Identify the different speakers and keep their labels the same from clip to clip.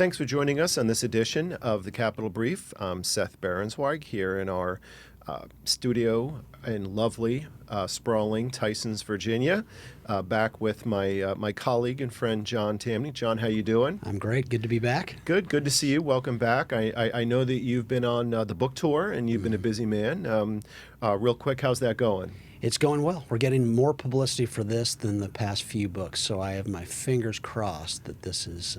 Speaker 1: Thanks for joining us on this edition of the Capitol Brief. I'm Seth Berensweig here in our studio in lovely, sprawling Tysons, Virginia, back with my colleague and friend John Tamney. John, how you doing?
Speaker 2: I'm great. Good to be back.
Speaker 1: Good to see you. Welcome back. I know that you've been on the book tour and you've been a busy man. Real quick, how's that going?
Speaker 2: It's going well. We're getting more publicity for this than the past few books, so I have my fingers crossed that this is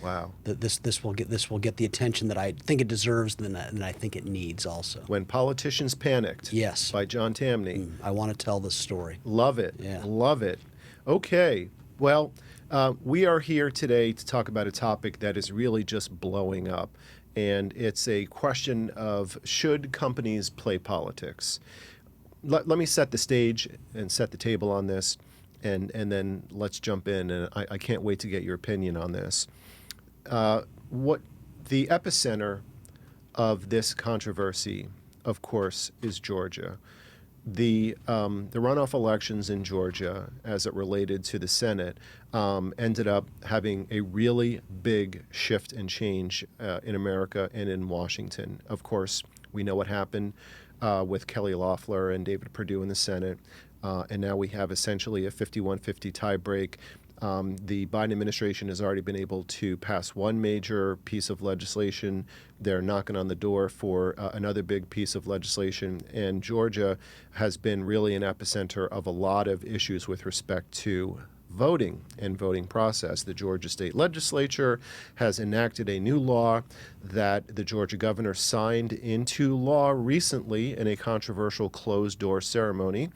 Speaker 1: wow.
Speaker 2: That this will get the attention that I think it deserves and I think it needs also.
Speaker 1: When Politicians Panicked.
Speaker 2: Yes.
Speaker 1: By John Tamney.
Speaker 2: I want to tell this story.
Speaker 1: Love it.
Speaker 2: Yeah.
Speaker 1: Love it. Okay. Well, we are here today to talk about a topic that is really just blowing up. And it's a question of, should companies play politics? Let me set the stage and set the table on this, and then let's jump in. And I can't wait to get your opinion on this. What the epicenter of this controversy, of course, is Georgia. The runoff elections in Georgia, as it related to the Senate, ended up having a really big shift and change in America and in Washington. Of course, we know what happened with Kelly Loeffler and David Perdue in the Senate, and now we have essentially a 51-50 tie break. The Biden administration has already been able to pass one major piece of legislation. They're knocking on the door for another big piece of legislation. And Georgia has been really an epicenter of a lot of issues with respect to voting and voting process. The Georgia State Legislature has enacted a new law that the Georgia governor signed into law recently in a controversial closed-door ceremony.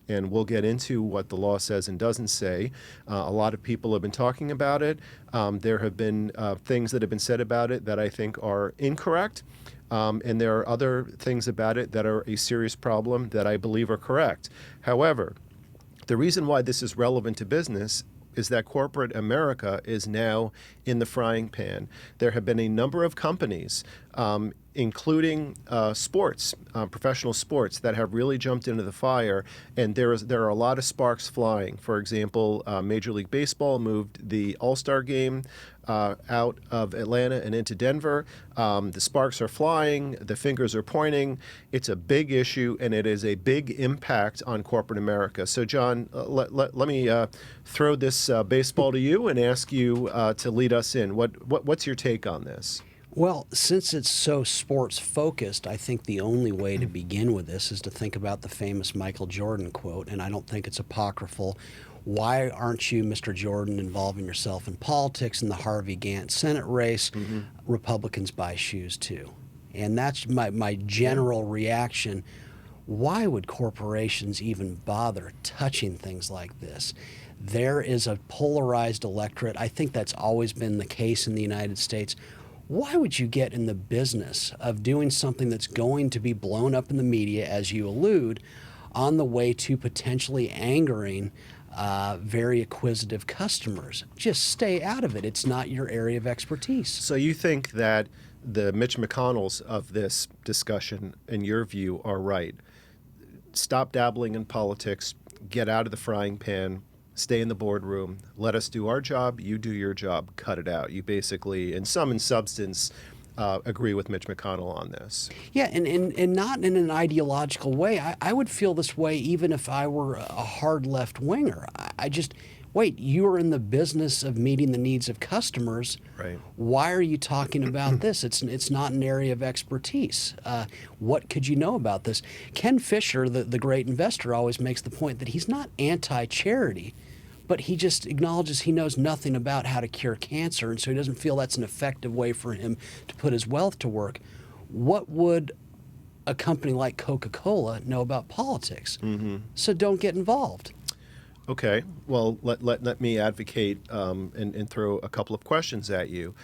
Speaker 1: And we'll get into what the law says and doesn't say. A lot of people have been talking about it. There have been things that have been said about it that I think are incorrect. And there are other things about it that are a serious problem that I believe are correct. However, the reason why this is relevant to business is that corporate America is now in the frying pan. There have been a number of companies, including sports, professional sports, that have really jumped into the fire, and there are a lot of sparks flying. For example, Major League Baseball moved the All-Star game out of Atlanta and into Denver. The sparks are flying, the fingers are pointing. It's a big issue, and it is a big impact on corporate America. So, John, let me throw this baseball to you and ask you to lead us in. What's your take on this?
Speaker 2: Well, since it's so sports-focused, I think the only way to begin with this is to think about the famous Michael Jordan quote, and I don't think it's apocryphal. Why aren't you, Mr. Jordan, involving yourself in politics in the Harvey Gantt Senate race? Mm-hmm. Republicans buy shoes, too. And that's my general reaction. Why would corporations even bother touching things like this? There is a polarized electorate. I think that's always been the case in the United States. Why would you get in the business of doing something that's going to be blown up in the media, as you allude, on the way to potentially angering very acquisitive customers? Just stay out of it. It's not your area of expertise.
Speaker 1: So you think that the Mitch McConnells of this discussion, in your view, are right? Stop dabbling in politics, get out of the frying pan, stay in the boardroom, let us do our job, you do your job, cut it out. You basically, in substance, agree with Mitch McConnell on this.
Speaker 2: Yeah, and not in an ideological way. I would feel this way even if I were a hard left-winger. I just, wait, you are in the business of meeting the needs of customers.
Speaker 1: Right.
Speaker 2: Why are you talking about this? It's not an area of expertise. What could you know about this? Ken Fisher, the great investor, always makes the point that he's not anti-charity, but he just acknowledges he knows nothing about how to cure cancer, and so he doesn't feel that's an effective way for him to put his wealth to work. What would a company like Coca-Cola know about politics? Mm-hmm. So don't get involved.
Speaker 1: Okay. Well, let me advocate and throw a couple of questions at you.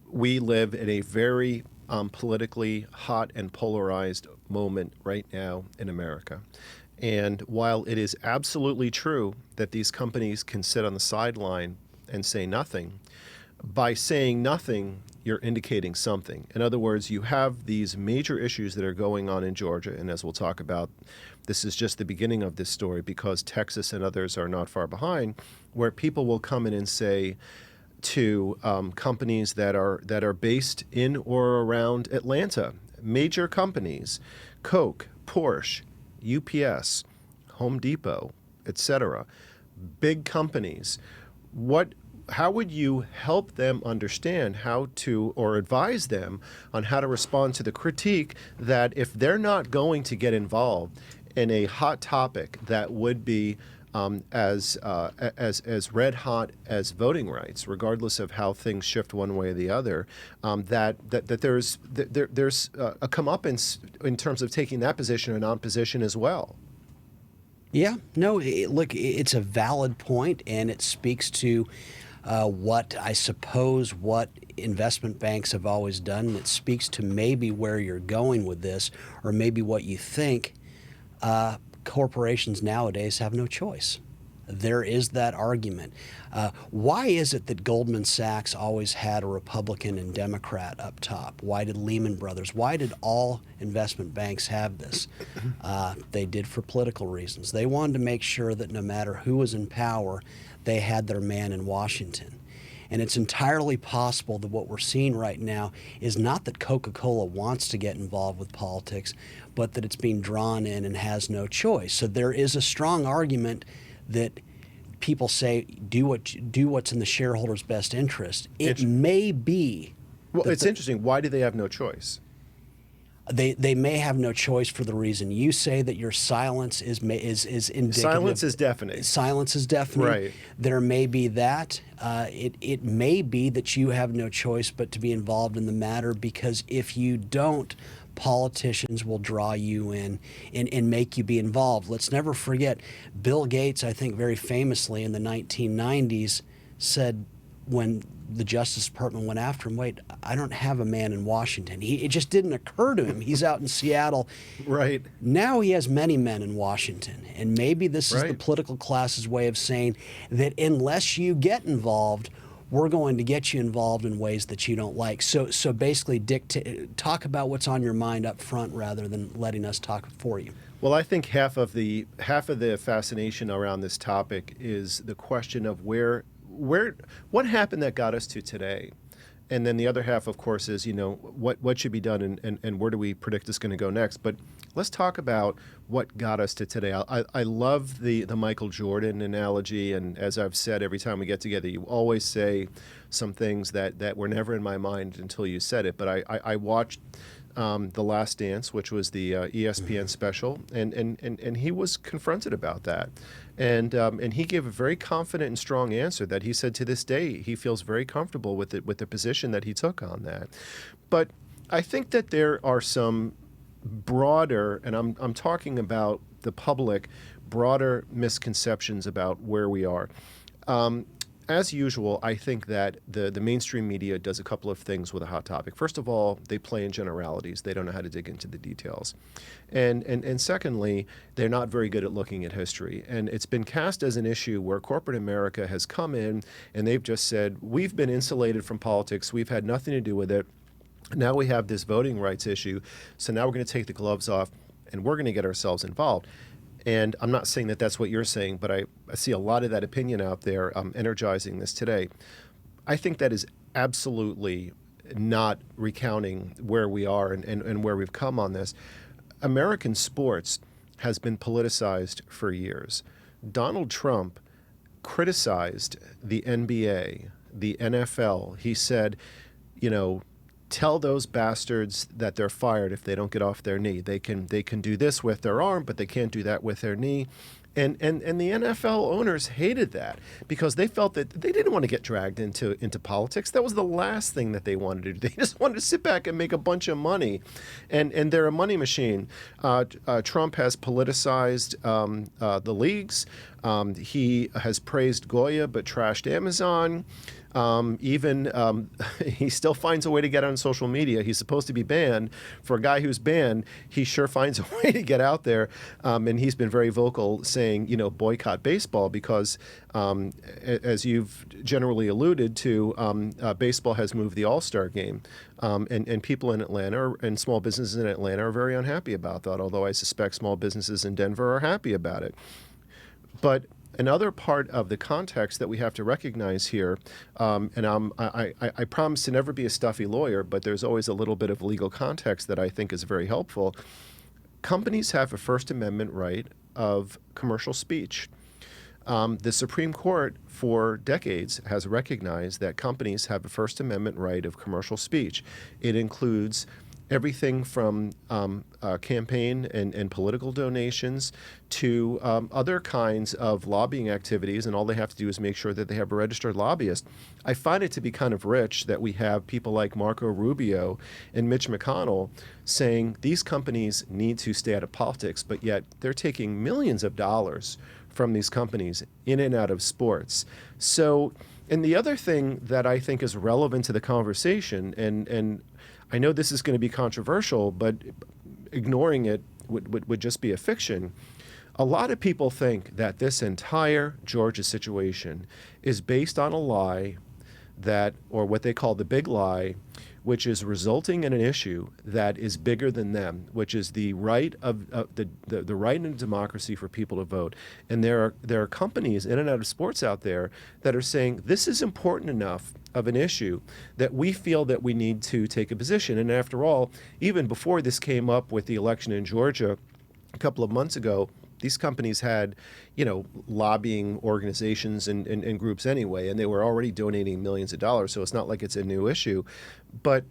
Speaker 1: We live in a very politically hot and polarized moment right now in America. And while it is absolutely true that these companies can sit on the sideline and say nothing, by saying nothing, you're indicating something. In other words, you have these major issues that are going on in Georgia, and as we'll talk about, this is just the beginning of this story because Texas and others are not far behind, where people will come in and say, to companies that are based in or around Atlanta. Major companies, Coke, Porsche, UPS, Home Depot, etc. Big companies. How would you help them understand how to, or advise them on how to respond to the critique that if they're not going to get involved in a hot topic that would be as red hot as voting rights, regardless of how things shift one way or the other, that there's a comeuppance in terms of taking that position or non-position as well.
Speaker 2: Yeah, no, look, it's a valid point, and it speaks to what I suppose what investment banks have always done. And it speaks to maybe where you're going with this, or maybe what you think. Corporations nowadays have no choice. There is that argument. Why is it that Goldman Sachs always had a Republican and Democrat up top? Why did Lehman Brothers? Why did all investment banks have this? They did for political reasons. They wanted to make sure that no matter who was in power, they had their man in Washington. And it's entirely possible that what we're seeing right now is not that Coca-Cola wants to get involved with politics, but that it's being drawn in and has no choice. So there is a strong argument that people say do what's in the shareholders' best interest. It may be.
Speaker 1: Well, it's interesting. Why do they have no choice?
Speaker 2: They may have no choice for the reason you say, that your silence is indicative.
Speaker 1: Silence is deafening.
Speaker 2: Silence is deafening.
Speaker 1: Right.
Speaker 2: There may be that. It may be that you have no choice but to be involved in the matter, because if you don't, politicians will draw you in and make you be involved. Let's never forget, Bill Gates, I think very famously in the 1990s, said when the Justice Department went after him, wait, I don't have a man in Washington. It just didn't occur to him. He's out in Seattle.
Speaker 1: Right.
Speaker 2: Now he has many men in Washington. And maybe this is the
Speaker 1: Right. political
Speaker 2: class's way of saying that unless you get involved, we're going to get you involved in ways that you don't like. So basically, talk about what's on your mind up front rather than letting us talk for you.
Speaker 1: Well, I think half of the fascination around this topic is the question of what happened that got us to today. And then the other half, of course, is, what should be done and where do we predict it's going to go next. But let's talk about what got us to today. I love the Michael Jordan analogy. And as I've said, every time we get together, you always say some things that were never in my mind until you said it. But I watched The Last Dance, which was the ESPN special, and he was confronted about that. And he gave a very confident and strong answer that he said to this day he feels very comfortable with the position that he took on that. But I think that there are some broader, and I'm talking about the public, broader misconceptions about where we are. As usual, I think that the mainstream media does a couple of things with a hot topic. First of all, they play in generalities. They don't know how to dig into the details. And secondly, they're not very good at looking at history. And it's been cast as an issue where corporate America has come in and they've just said, we've been insulated from politics. We've had nothing to do with it. Now we have this voting rights issue. So now we're going to take the gloves off and we're going to get ourselves involved. And I'm not saying that that's what you're saying, but I see a lot of that opinion out there energizing this today. I think that is absolutely not recounting where we are and where we've come on this. American sports has been politicized for years. Donald Trump criticized the NBA, the NFL. He said, tell those bastards that they're fired if they don't get off their knee. They can do this with their arm, but they can't do that with their knee. And the NFL owners hated that because they felt that they didn't want to get dragged into politics. That was the last thing that they wanted to do. They just wanted to sit back and make a bunch of money. And they're a money machine. Trump has politicized the leagues. He has praised Goya but trashed Amazon. He still finds a way to get on social media. He's supposed to be banned. For a guy who's banned, he sure finds a way to get out there. And he's been very vocal saying, boycott baseball because, as you've generally alluded to, baseball has moved the All-Star game. And people in Atlanta and small businesses in Atlanta are very unhappy about that, although I suspect small businesses in Denver are happy about it. But another part of the context that we have to recognize here, and I promise to never be a stuffy lawyer, but there's always a little bit of legal context that I think is very helpful. Companies have a First Amendment right of commercial speech. The Supreme Court, for decades, has recognized that companies have a First Amendment right of commercial speech. It includes everything from campaign and political donations to other kinds of lobbying activities, and all they have to do is make sure that they have a registered lobbyist. I find it to be kind of rich that we have people like Marco Rubio and Mitch McConnell saying these companies need to stay out of politics, but yet they're taking millions of dollars from these companies in and out of sports. So, and the other thing that I think is relevant to the conversation, and I know this is going to be controversial, but ignoring it would just be a fiction. A lot of people think that this entire Georgia situation is based on a lie that, or what they call the big lie, which is resulting in an issue that is bigger than them, which is the right of the right in a democracy for people to vote. And there are companies in and out of sports out there that are saying this is important enough of an issue that we feel that we need to take a position. And after all, even before this came up with the election in Georgia a couple of months ago, these companies had, lobbying organizations and groups anyway, and they were already donating millions of dollars, so it's not like it's a new issue. But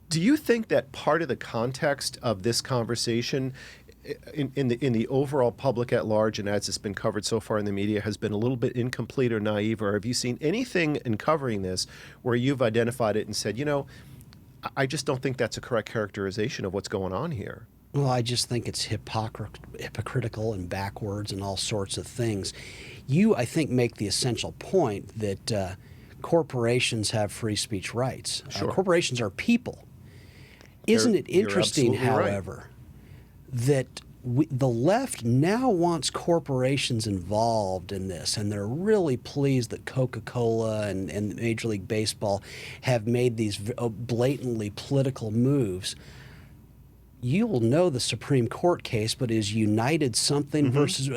Speaker 1: do you think that part of the context of this conversation in the overall public at large, and as it's been covered so far in the media, has been a little bit incomplete or naive, or have you seen anything in covering this where you've identified it and said, I just don't think that's a correct characterization of what's going on here?
Speaker 2: Well, I just think it's hypocritical and backwards and all sorts of things. You, I think, make the essential point that corporations have free speech rights.
Speaker 1: Sure.
Speaker 2: Corporations are people. Isn't it interesting,
Speaker 1: you're absolutely right.
Speaker 2: however, that the left now wants corporations involved in this, and they're really pleased that Coca-Cola and Major League Baseball have made these blatantly political moves. You'll know the Supreme Court case, but is United something versus...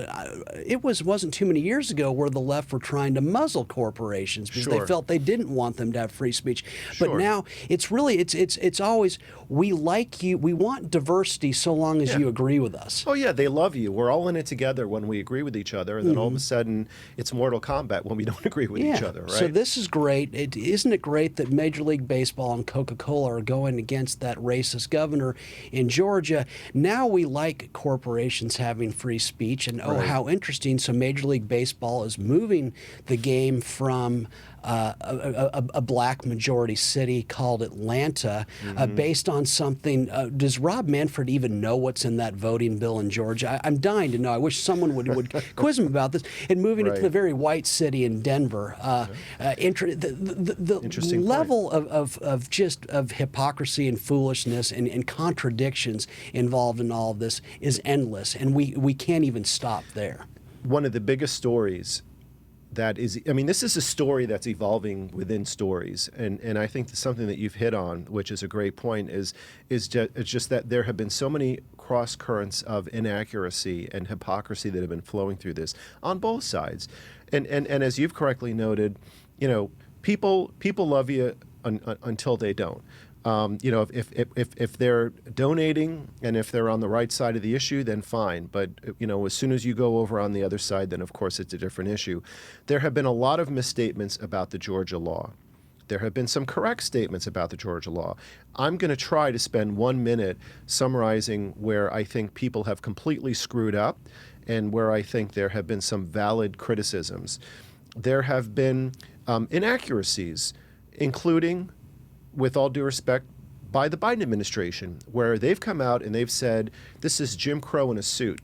Speaker 2: It wasn't too many years ago where the left were trying to muzzle corporations because they felt they didn't want them to have free speech. But now it's really, it's always, we like you, we want diversity so long as you agree with us.
Speaker 1: Oh yeah, they love you. We're all in it together when we agree with each other, and then all of a sudden it's Mortal Kombat when we don't agree with each other, right?
Speaker 2: So this is great. Isn't it great that Major League Baseball and Coca-Cola are going against that racist governor in Georgia? Now we like corporations having free speech, and how interesting. So Major League Baseball is moving the game from a black majority city called Atlanta based on something. Does Rob Manfred even know what's in that voting bill in Georgia? I'm dying to know. I wish someone would quiz him about this. And moving it to the very white city in Denver. The
Speaker 1: Interesting
Speaker 2: level of hypocrisy and foolishness and contradictions involved in all of this is endless, and we can't even stop there.
Speaker 1: One of the biggest stories that is, this is a story that's evolving within stories, and I think something that you've hit on, which is a great point, is just that there have been so many cross currents of inaccuracy and hypocrisy that have been flowing through this on both sides, and as you've correctly noted, people love you until they don't. If they're donating and if they're on the right side of the issue, then fine. But, as soon as you go over on the other side, then of course it's a different issue. There have been a lot of misstatements about the Georgia law. There have been some correct statements about the Georgia law. I'm going to try to spend 1 minute summarizing where I think people have completely screwed up and where I think there have been some valid criticisms. There have been inaccuracies, including, with all due respect, by the Biden administration, where they've come out and they've said, this is Jim Crow in a suit.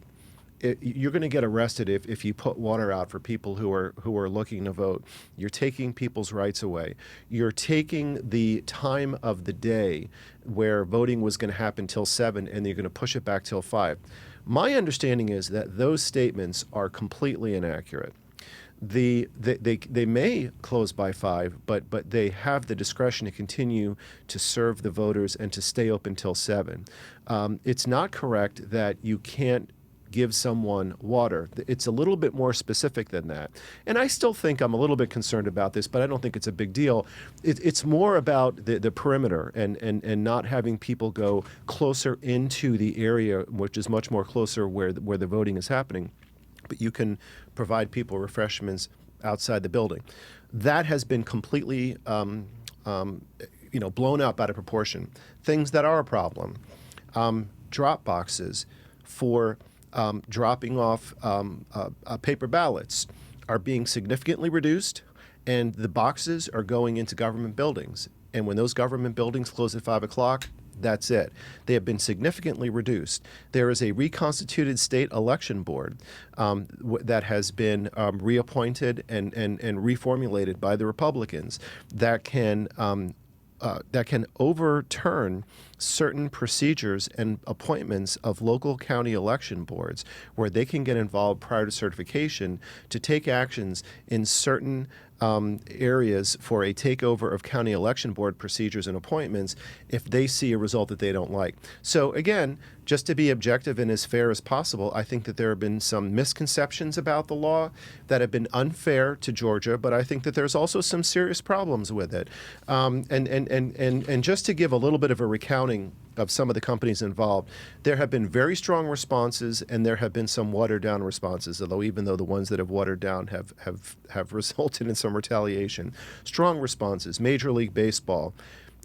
Speaker 1: You're going to get arrested if you put water out for people who are looking to vote. You're taking people's rights away. You're taking the time of the day where voting was going to happen till 7, and you're going to push it back till 5. My understanding is that those statements are completely inaccurate. They may close by 5, but they have the discretion to continue to serve the voters and to stay open till 7. It's not correct that you can't give someone water. It's a little bit more specific than that. And I still think I'm a little bit concerned about this, but I don't think it's a big deal. It's more about the perimeter and not having people go closer into the area, which is much more closer where the voting is happening. But you can provide people refreshments outside the building. That has been completely blown up out of proportion. Things that are a problem. Drop boxes for dropping off paper ballots are being significantly reduced, and the boxes are going into government buildings. And when those government buildings close at 5 o'clock, that's it. They have been significantly reduced. There is a reconstituted state election board that has been reappointed and reformulated by the Republicans that can overturn certain procedures and appointments of local county election boards, where they can get involved prior to certification to take actions in certain areas for a takeover of county election board procedures and appointments if they see a result that they don't like. So again, just to be objective and as fair as possible, I think that there have been some misconceptions about the law that have been unfair to Georgia, but I think that there's also some serious problems with it. And just to give a little bit of a recounting of some of the companies involved, there have been very strong responses, and there have been some watered down responses, even though the ones that have watered down have resulted in some retaliation. Strong responses. Major League Baseball,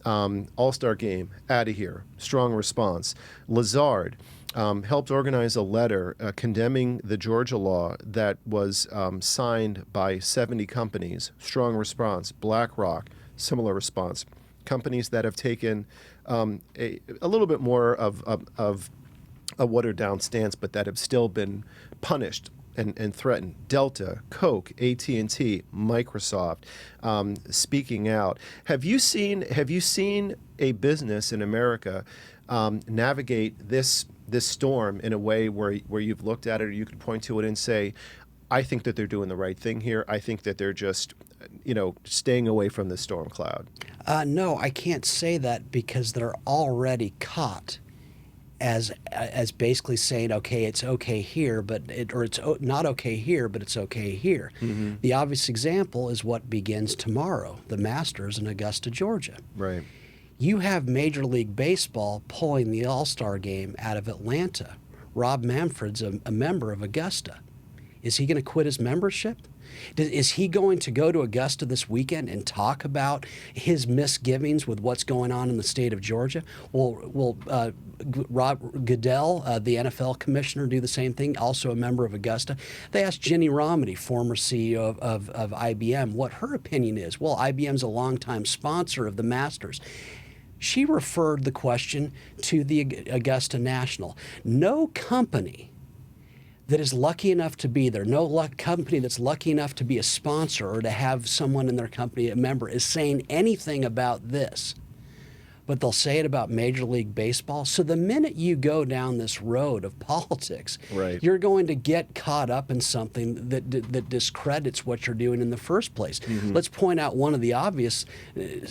Speaker 1: All-Star Game, out of here. Strong response. Lazard helped organize a letter condemning the Georgia law that was signed by 70 companies. Strong response. BlackRock, similar response. Companies that have taken a little bit more of a watered-down stance, but that have still been punished and threatened. Delta, Coke, AT&T, Microsoft, speaking out. Have you seen a business in America navigate this storm in a way where you've looked at it, or you could point to it and say, I think that they're doing the right thing here. I think that they're just, staying away from the storm cloud?
Speaker 2: No, I can't say that, because they're already caught as basically saying, okay, it's okay here, it's not okay here, but it's okay here. Mm-hmm. The obvious example is what begins tomorrow, the Masters in Augusta, Georgia.
Speaker 1: Right.
Speaker 2: You have Major League Baseball pulling the All-Star Game out of Atlanta. Rob Manfred's a member of Augusta. Is he going to quit his membership? Is he going to go to Augusta this weekend and talk about his misgivings with what's going on in the state of Georgia? Will Rob Goodell, the NFL commissioner, do the same thing, also a member of Augusta? They asked Ginny Romney, former CEO of IBM, what her opinion is. Well, IBM's a longtime sponsor of the Masters. She referred the question to the Augusta National. No company that is lucky enough to be there, company that's lucky enough to be a sponsor or to have someone in their company, a member, is saying anything about this. But they'll say it about Major League Baseball. So the minute you go down this road of politics,
Speaker 1: right,
Speaker 2: you're going to get caught up in something that discredits what you're doing in the first place. Mm-hmm. Let's point out one of the obvious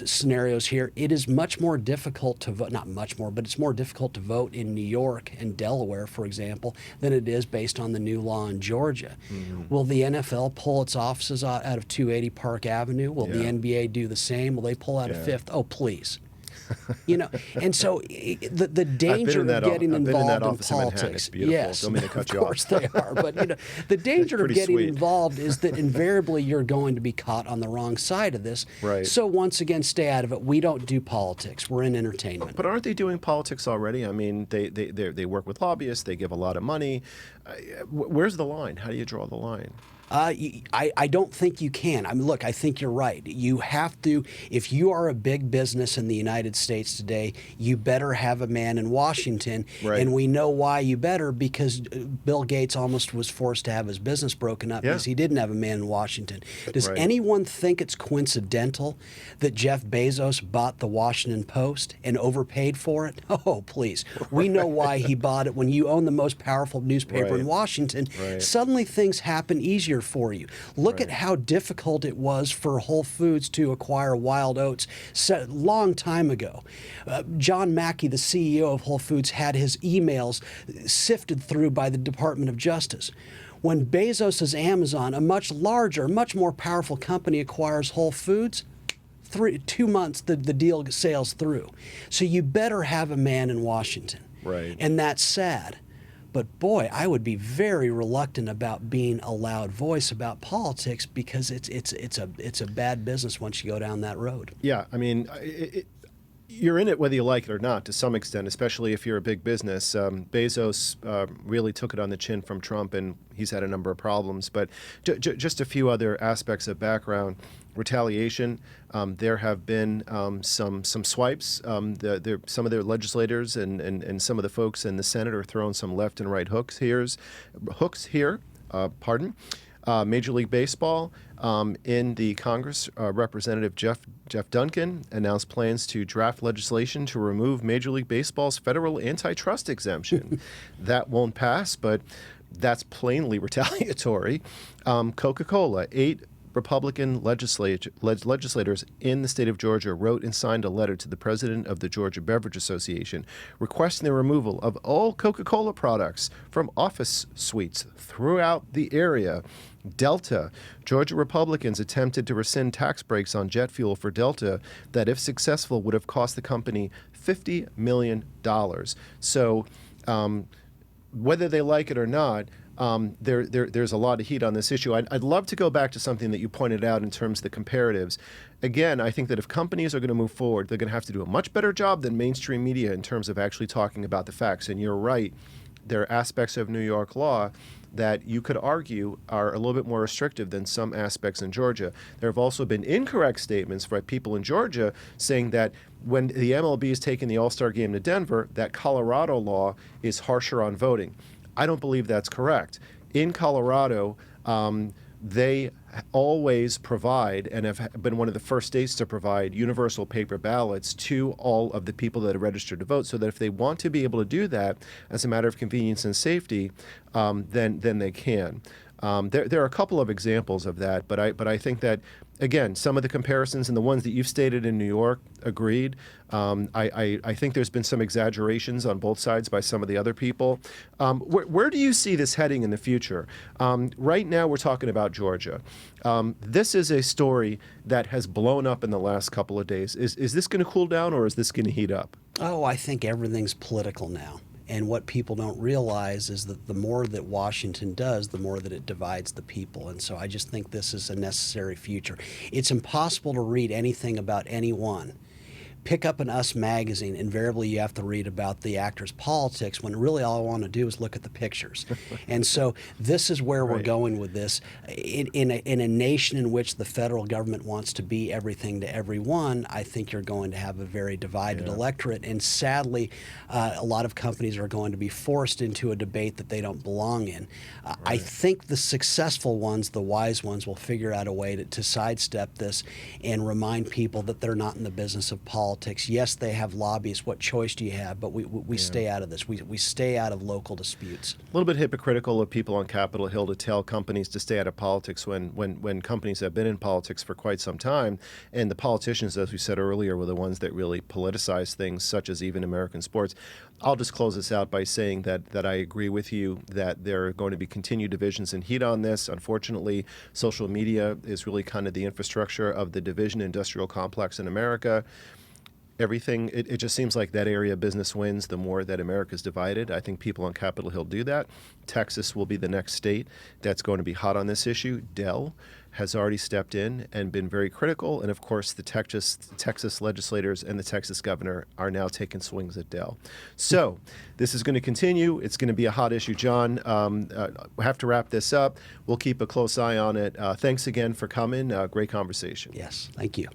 Speaker 2: scenarios here. It is much more difficult to vote, not much more, but it's more difficult to vote in New York and Delaware, for example, than it is based on the new law in Georgia. Mm-hmm. Will the NFL pull its offices out of 280 Park Avenue? Will the NBA do the same? Will they pull out of Fifth? Oh, please. And so the danger of getting involved in politics. Yes,
Speaker 1: don't mean to cut you off.
Speaker 2: Of course they are. But the danger of getting involved is that invariably you're going to be caught on the wrong side of this.
Speaker 1: Right.
Speaker 2: So once again, stay out of it. We don't do politics. We're in entertainment.
Speaker 1: But aren't they doing politics already? I mean, they work with lobbyists. They give a lot of money. Where's the line? How do you draw the line?
Speaker 2: I don't think you can. I mean, look, I think you're right. You have to, if you are a big business in the United States today, you better have a man in Washington.
Speaker 1: Right.
Speaker 2: And we know why you better, because Bill Gates almost was forced to have his business broken up because he didn't have a man in Washington. Does anyone think it's coincidental that Jeff Bezos bought the Washington Post and overpaid for it? Oh, please. We know why he bought it. When you own the most powerful newspaper in Washington, suddenly things happen easier here for you. Look at how difficult it was for Whole Foods to acquire Wild Oats a long time ago. John Mackey, the CEO of Whole Foods, had his emails sifted through by the Department of Justice. When Bezos' Amazon, a much larger, much more powerful company, acquires Whole Foods, 2 months the deal sails through. So you better have a man in Washington.
Speaker 1: Right.
Speaker 2: And that's sad. But boy, I would be very reluctant about being a loud voice about politics, because it's a bad business once you go down that road.
Speaker 1: Yeah, I mean, you're in it whether you like it or not, to some extent, especially if you're a big business. Bezos really took it on the chin from Trump, and he's had a number of problems. But just a few other aspects of background. Retaliation. There have been some swipes. Some of their legislators and some of the folks in the Senate are throwing some left and right hooks here. Major League Baseball, in the Congress, Representative Jeff Duncan announced plans to draft legislation to remove Major League Baseball's federal antitrust exemption. That won't pass, but that's plainly retaliatory. Coca-Cola, 8 Republican legislators in the state of Georgia wrote and signed a letter to the president of the Georgia Beverage Association requesting the removal of all Coca-Cola products from office suites throughout the area. Delta, Georgia Republicans attempted to rescind tax breaks on jet fuel for Delta that, if successful, would have cost the company $50 million. So whether they like it or not, there's a lot of heat on this issue. I'd love to go back to something that you pointed out in terms of the comparatives. Again, I think that if companies are going to move forward, they're going to have to do a much better job than mainstream media in terms of actually talking about the facts. And you're right, there are aspects of New York law that you could argue are a little bit more restrictive than some aspects in Georgia. There have also been incorrect statements by people in Georgia saying that when the MLB is taking the All-Star game to Denver, that Colorado law is harsher on voting. I don't believe that's correct. In Colorado, they always provide, and have been one of the first states to provide, universal paper ballots to all of the people that are registered to vote, so that if they want to be able to do that as a matter of convenience and safety, then they can. There are a couple of examples of that, but I think that, again, some of the comparisons and the ones that you've stated in New York, agreed. I think there's been some exaggerations on both sides by some of the other people. Where do you see this heading in the future? Right now we're talking about Georgia. This is a story that has blown up in the last couple of days. Is this going to cool down, or is this going to heat up?
Speaker 2: Oh, I think everything's political now. And what people don't realize is that the more that Washington does, the more that it divides the people. And so I just think this is a necessary future. It's impossible to read anything about anyone. Pick up an Us magazine, invariably you have to read about the actors' politics, when really all I want to do is look at the pictures. And so this is where we're going with this. In a nation in which the federal government wants to be everything to everyone, I think you're going to have a very divided electorate. And sadly, a lot of companies are going to be forced into a debate that they don't belong in. I think the successful ones, the wise ones, will figure out a way to sidestep this and remind people that they're not in the business of politics. Yes, they have lobbyists. What choice do you have? But we stay out of this. We stay out of local disputes.
Speaker 1: A little bit hypocritical of people on Capitol Hill to tell companies to stay out of politics when companies have been in politics for quite some time. And the politicians, as we said earlier, were the ones that really politicize things, such as even American sports. I'll just close this out by saying that I agree with you that there are going to be continued divisions and heat on this. Unfortunately, social media is really kind of the infrastructure of the division industrial complex in America. Everything, it just seems like that area of business wins the more that America's divided. I think people on Capitol Hill do that. Texas will be the next state that's going to be hot on this issue. Dell has already stepped in and been very critical. And of course, the Texas legislators and the Texas governor are now taking swings at Dell. So this is going to continue. It's going to be a hot issue. John, we have to wrap this up. We'll keep a close eye on it. Thanks again for coming. Great conversation.
Speaker 2: Yes, thank you.